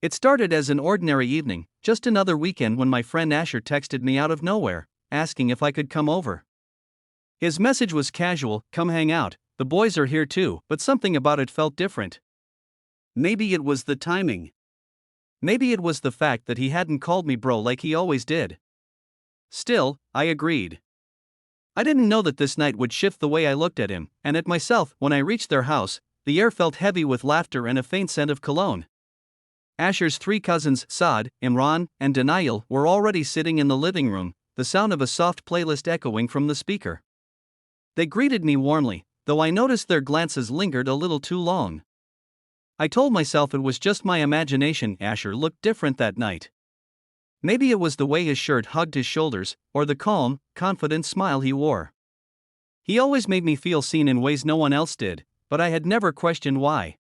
It started as an ordinary evening, just another weekend when my friend Asher texted me out of nowhere, asking if I could come over. His message was casual, "Come hang out, the boys are here too," but something about it felt different. Maybe it was the timing. Maybe it was the fact that he hadn't called me bro like he always did. Still, I agreed. I didn't know that this night would shift the way I looked at him, and at myself. When I reached their house, the air felt heavy with laughter and a faint scent of cologne. Asher's three cousins, Saad, Imran, and Daniel, were already sitting in the living room, the sound of a soft playlist echoing from the speaker. They greeted me warmly, though I noticed their glances lingered a little too long. I told myself it was just my imagination. Asher looked different that night. Maybe it was the way his shirt hugged his shoulders, or the calm, confident smile he wore. He always made me feel seen in ways no one else did, but I had never questioned why.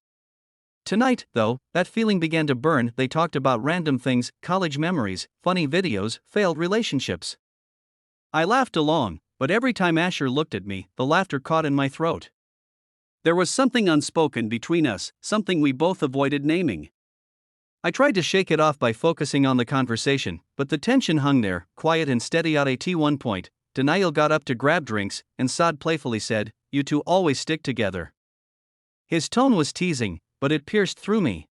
Tonight, though, that feeling began to burn. They talked about random things, college memories, funny videos, failed relationships. I laughed along, but every time Asher looked at me, the laughter caught in my throat. There was something unspoken between us, something we both avoided naming. I tried to shake it off by focusing on the conversation, but the tension hung there, quiet and steady. At one point, Daniel got up to grab drinks, and Saad playfully said, "You two always stick together." His tone was teasing, but it pierced through me.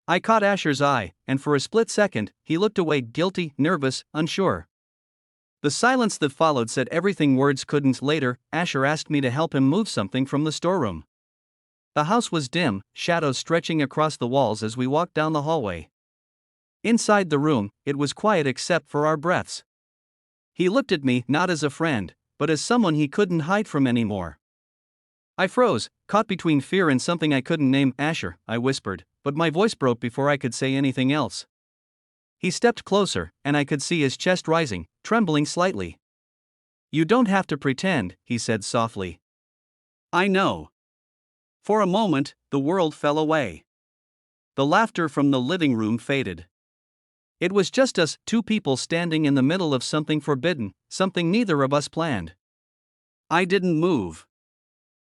I caught Asher's eye, and for a split second, he looked away, guilty, nervous, unsure. The silence that followed said everything words couldn't. Later, Asher asked me to help him move something from the storeroom. The house was dim, shadows stretching across the walls as we walked down the hallway. Inside the room, it was quiet except for our breaths. He looked at me not as a friend, but as someone he couldn't hide from anymore. I froze, caught between fear and something I couldn't name. "Asher," I whispered, but my voice broke before I could say anything else. He stepped closer, and I could see his chest rising, trembling slightly. "You don't have to pretend," he said softly. "I know." For a moment, the world fell away. The laughter from the living room faded. It was just us, two people standing in the middle of something forbidden, something neither of us planned. I didn't move.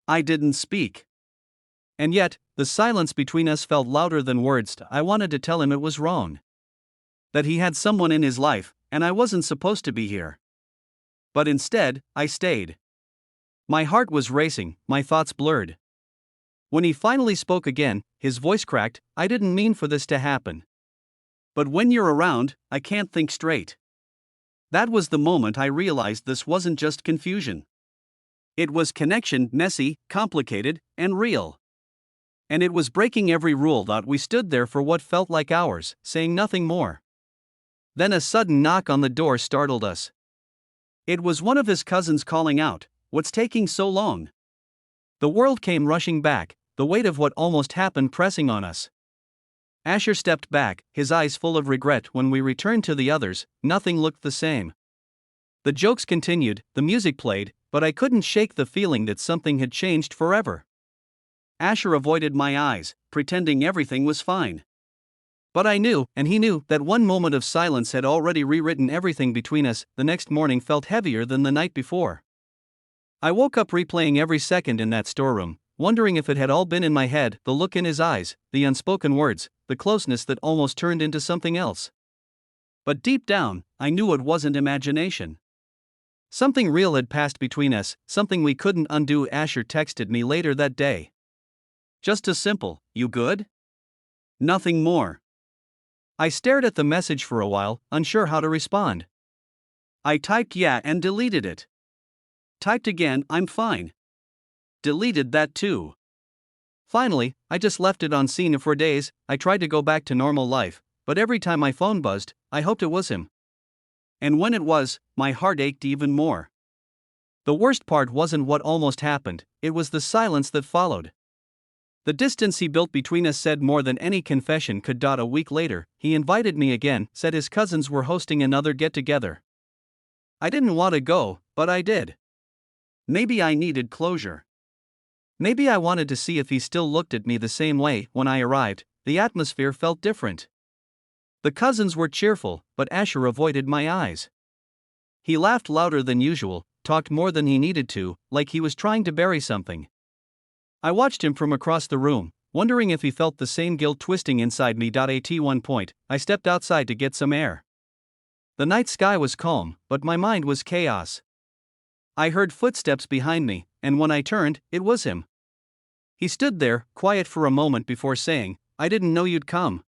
I didn't speak. And yet, the silence between us felt louder than words. I wanted to tell him it was wrong. That he had someone in his life, and I wasn't supposed to be here. But instead, I stayed. My heart was racing, my thoughts blurred. When he finally spoke again, his voice cracked. "I didn't mean for this to happen. But when you're around, I can't think straight." That was the moment I realized this wasn't just confusion. It was connection, messy, complicated, and real. And it was breaking every rule. We stood there for what felt like hours, saying nothing more. Then a sudden knock on the door startled us. It was one of his cousins calling out, "What's taking so long?" The world came rushing back, the weight of what almost happened pressing on us. Asher stepped back, his eyes full of regret. When we returned to the others, nothing looked the same. The jokes continued, the music played, but I couldn't shake the feeling that something had changed forever. Asher avoided my eyes, pretending everything was fine. But I knew, and he knew, that one moment of silence had already rewritten everything between us. The next morning felt heavier than the night before. I woke up replaying every second in that storeroom, wondering if it had all been in my head, the look in his eyes, the unspoken words, the closeness that almost turned into something else. But deep down, I knew it wasn't imagination. Something real had passed between us, something we couldn't undo. Asher texted me later that day. Just a simple, "You good?" Nothing more. I stared at the message for a while, unsure how to respond. I typed "yeah" and deleted it. Typed again, "I'm fine." Deleted that too. Finally, I just left it on scene. For days, I tried to go back to normal life, but every time my phone buzzed, I hoped it was him. And when it was, my heart ached even more. The worst part wasn't what almost happened, it was the silence that followed. The distance he built between us said more than any confession could. A week later, he invited me again, said his cousins were hosting another get-together. I didn't want to go, but I did. Maybe I needed closure. Maybe I wanted to see if he still looked at me the same way. When I arrived, the atmosphere felt different. The cousins were cheerful, but Asher avoided my eyes. He laughed louder than usual, talked more than he needed to, like he was trying to bury something. I watched him from across the room, wondering if he felt the same guilt twisting inside me. At one point, I stepped outside to get some air. The night sky was calm, but my mind was chaos. I heard footsteps behind me, and when I turned, it was him. He stood there, quiet for a moment before saying, "I didn't know you'd come."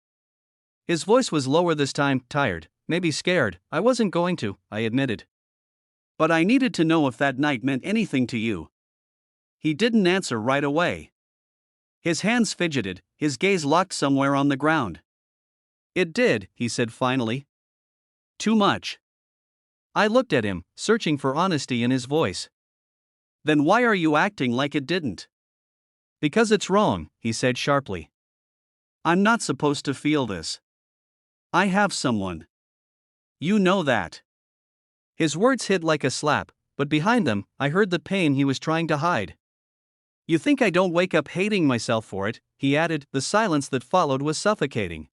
His voice was lower this time, tired, maybe scared. "I wasn't going to," I admitted. "But I needed to know if that night meant anything to you." He didn't answer right away. His hands fidgeted, his gaze locked somewhere on the ground. "It did," he said finally. "Too much." I looked at him, searching for honesty in his voice. "Then why are you acting like it didn't?" "Because it's wrong," he said sharply. "I'm not supposed to feel this. I have someone. You know that." His words hit like a slap, but behind them, I heard the pain he was trying to hide. "You think I don't wake up hating myself for it," he added. The silence that followed was suffocating.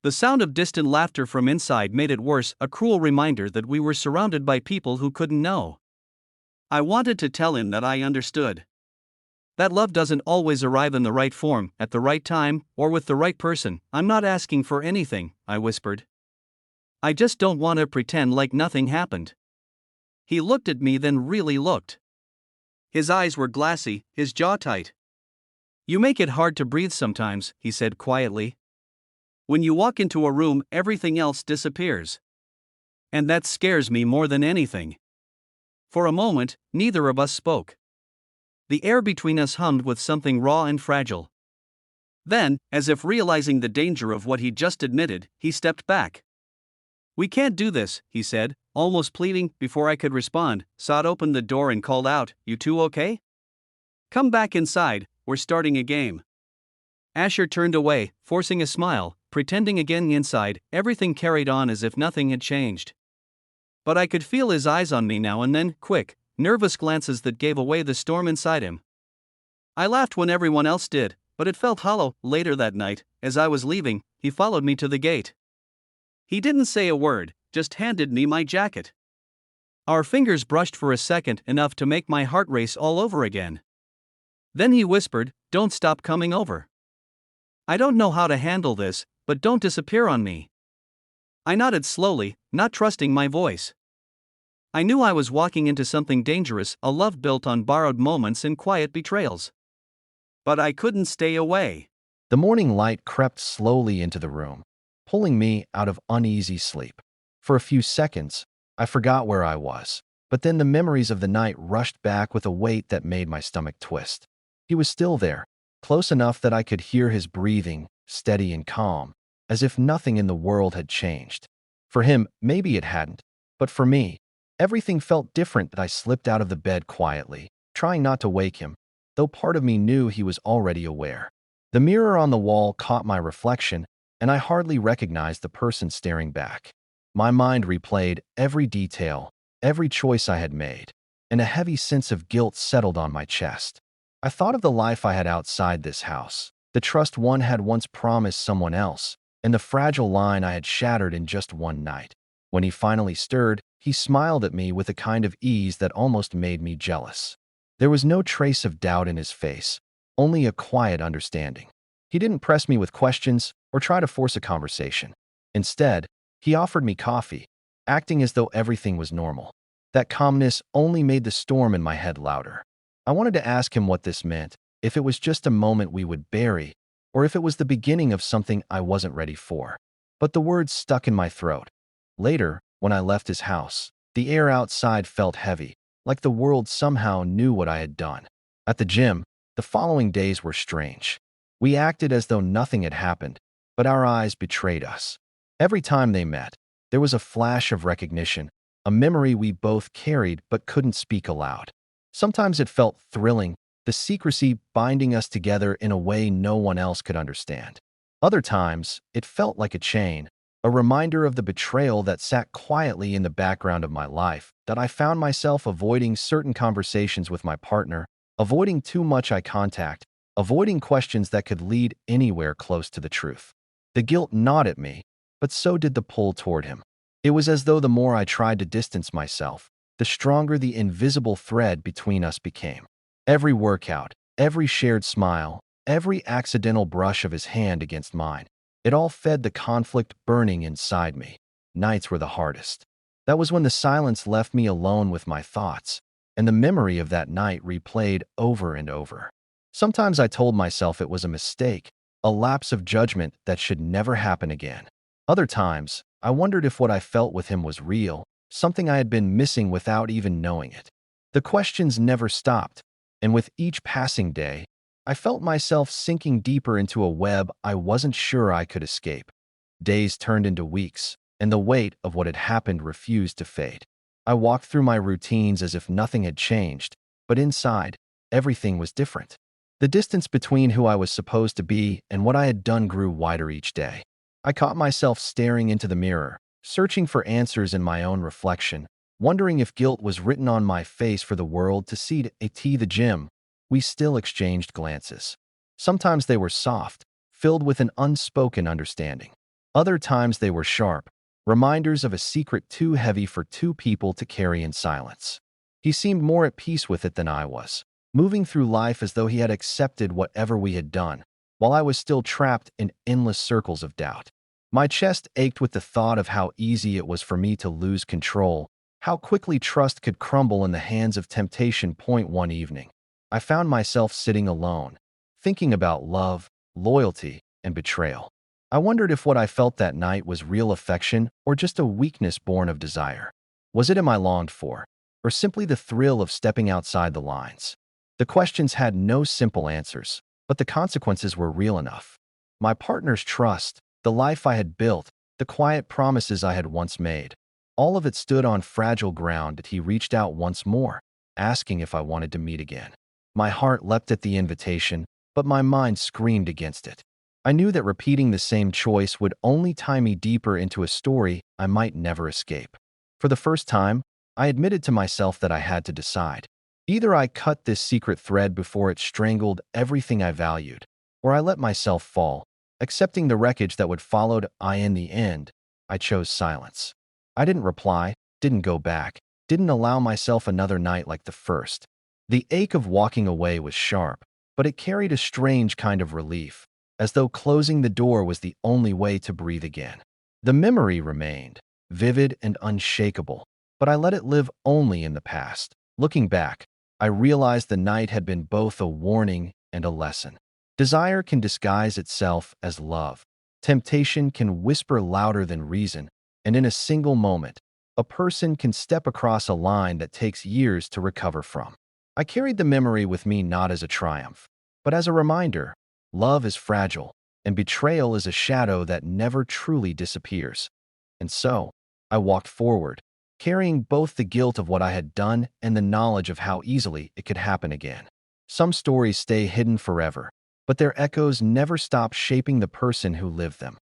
The sound of distant laughter from inside made it worse, a cruel reminder that we were surrounded by people who couldn't know. I wanted to tell him that I understood. That love doesn't always arrive in the right form, at the right time, or with the right person. "I'm not asking for anything," I whispered. "I just don't want to pretend like nothing happened." He looked at me, then really looked. His eyes were glassy, his jaw tight. "You make it hard to breathe sometimes," he said quietly. "When you walk into a room, everything else disappears. And that scares me more than anything." For a moment, neither of us spoke. The air between us hummed with something raw and fragile. Then, as if realizing the danger of what he'd just admitted, he stepped back. "We can't do this," he said, almost pleading. Before I could respond, Saad opened the door and called out, "You two okay? Come back inside, we're starting a game." Asher turned away, forcing a smile, pretending again. Inside, everything carried on as if nothing had changed. But I could feel his eyes on me now and then, quick, nervous glances that gave away the storm inside him. I laughed when everyone else did, but it felt hollow. Later that night, as I was leaving, he followed me to the gate. He didn't say a word, just handed me my jacket. Our fingers brushed for a second, enough to make my heart race all over again. Then he whispered, "Don't stop coming over. I don't know how to handle this, but don't disappear on me." I nodded slowly, not trusting my voice. I knew I was walking into something dangerous, a love built on borrowed moments and quiet betrayals. But I couldn't stay away. The morning light crept slowly into the room, pulling me out of uneasy sleep. For a few seconds, I forgot where I was, but then the memories of the night rushed back with a weight that made my stomach twist. He was still there, close enough that I could hear his breathing, steady and calm, as if nothing in the world had changed. For him, maybe it hadn't, but for me, everything felt different. I slipped out of the bed quietly, trying not to wake him, though part of me knew he was already aware. The mirror on the wall caught my reflection, and I hardly recognized the person staring back. My mind replayed every detail, every choice I had made, and a heavy sense of guilt settled on my chest. I thought of the life I had outside this house, the trust one had once promised someone else, and the fragile line I had shattered in just one night. When he finally stirred, he smiled at me with a kind of ease that almost made me jealous. There was no trace of doubt in his face, only a quiet understanding. He didn't press me with questions or try to force a conversation. Instead, he offered me coffee, acting as though everything was normal. That calmness only made the storm in my head louder. I wanted to ask him what this meant, if it was just a moment we would bury, or if it was the beginning of something I wasn't ready for. But the words stuck in my throat. Later, when I left his house, the air outside felt heavy, like the world somehow knew what I had done. At the gym, the following days were strange. We acted as though nothing had happened, but our eyes betrayed us. Every time they met, there was a flash of recognition, a memory we both carried but couldn't speak aloud. Sometimes it felt thrilling, the secrecy binding us together in a way no one else could understand. Other times, it felt like a chain, a reminder of the betrayal that sat quietly in the background of my life, that I found myself avoiding certain conversations with my partner, avoiding too much eye contact, avoiding questions that could lead anywhere close to the truth. The guilt gnawed at me, but so did the pull toward him. It was as though the more I tried to distance myself, the stronger the invisible thread between us became. Every workout, every shared smile, every accidental brush of his hand against mine. It all fed the conflict burning inside me. Nights were the hardest. That was when the silence left me alone with my thoughts, and the memory of that night replayed over and over. Sometimes I told myself it was a mistake, a lapse of judgment that should never happen again. Other times, I wondered if what I felt with him was real, something I had been missing without even knowing it. The questions never stopped, and with each passing day, I felt myself sinking deeper into a web I wasn't sure I could escape. Days turned into weeks, and the weight of what had happened refused to fade. I walked through my routines as if nothing had changed, but inside, everything was different. The distance between who I was supposed to be and what I had done grew wider each day. I caught myself staring into the mirror, searching for answers in my own reflection, wondering if guilt was written on my face for the world to see. At the gym, we still exchanged glances. Sometimes they were soft, filled with an unspoken understanding. Other times they were sharp, reminders of a secret too heavy for two people to carry in silence. He seemed more at peace with it than I was, moving through life as though he had accepted whatever we had done, while I was still trapped in endless circles of doubt. My chest ached with the thought of how easy it was for me to lose control, how quickly trust could crumble in the hands of temptation. One evening, I found myself sitting alone, thinking about love, loyalty, and betrayal. I wondered if what I felt that night was real affection or just a weakness born of desire. Was it I longed for, or simply the thrill of stepping outside the lines? The questions had no simple answers, but the consequences were real enough. My partner's trust, the life I had built, the quiet promises I had once made, all of it stood on fragile ground. He reached out once more, asking if I wanted to meet again. My heart leapt at the invitation, but my mind screamed against it. I knew that repeating the same choice would only tie me deeper into a story I might never escape. For the first time, I admitted to myself that I had to decide. Either I cut this secret thread before it strangled everything I valued, or I let myself fall, accepting the wreckage that would follow. In the end, I chose silence. I didn't reply, didn't go back, didn't allow myself another night like the first. The ache of walking away was sharp, but it carried a strange kind of relief, as though closing the door was the only way to breathe again. The memory remained, vivid and unshakable, but I let it live only in the past. Looking back, I realized the night had been both a warning and a lesson. Desire can disguise itself as love. Temptation can whisper louder than reason, and in a single moment, a person can step across a line that takes years to recover from. I carried the memory with me not as a triumph, but as a reminder. Love is fragile, and betrayal is a shadow that never truly disappears. And so, I walked forward, carrying both the guilt of what I had done and the knowledge of how easily it could happen again. Some stories stay hidden forever, but their echoes never stop shaping the person who lived them.